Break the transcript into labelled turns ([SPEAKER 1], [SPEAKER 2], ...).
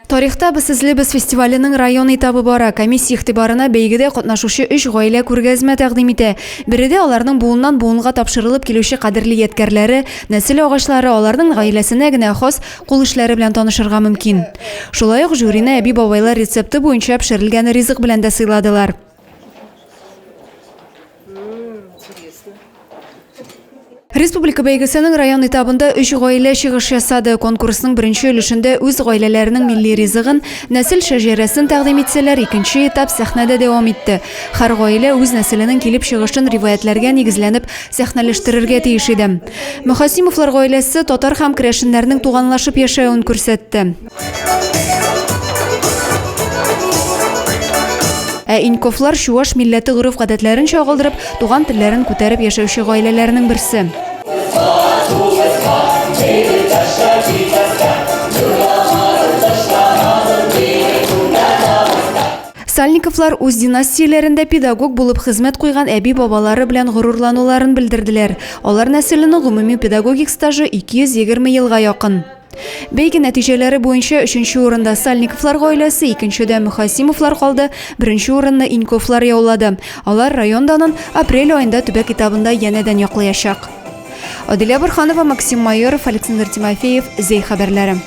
[SPEAKER 1] Тарихта Бесезлебез фестиваленең район этабы бара. Комиссия игътибарына бәйгедә катнашучы 3 гаилә күргәзмә тәкъдим итә. Биредә аларның буыннан буынга тапшырылып килүче кадерле ядкәрләре, нәсел агачлары, аларның гаиләсенә генә хас кул эшләре белән танышырга мөмкин. Шулай ук жюрины әби-бабайлар рецепты буенча пешерелгән ризык белән дә сыйладылар. Республика бәйгесенең район этабында 3 гаилә чыгыш ясады. Конкурсның беренче өлешендә үз гаиләләренең милли ризыгын, нәсел шәҗәрәсен тәкъдим итсәләр, икенче этап сәхнәдә дәвам итте. Һәр гаилә үз нәселенең килеп чыгышын риваятләргә нигезләнеп сәхнәләштерергә тиеш иде. Мөхәсимовлар гаиләсе татар һәм керәшеннәрнең туганлашып яшәвен күрсәтте. Инковлар чуаш милләте гореф-гадәтләрен чагылдырып, туган телләрен күтәреп яшәүче гаиләләрнең берсе. Сальниковлар үз династияләрендә педагог булып хезмәт куйган әби-бабалары белән горурлануларын белдерделәр. Алар нәселенең гомуми педагогик стажы 220 елга якын. Бәйге нәтиҗәләре буенча 3нче урында Сальниковлар гаиләсе, 2нчедә Мөхәсимовлар калды, 1нче урынны Инковлар яулады. Алар районданын апрель аенда төбәк этабында янәдән яклаячак. Адилә Борханова, Максим Майоров, Александр Тимофеев, Зей хәбәрләре.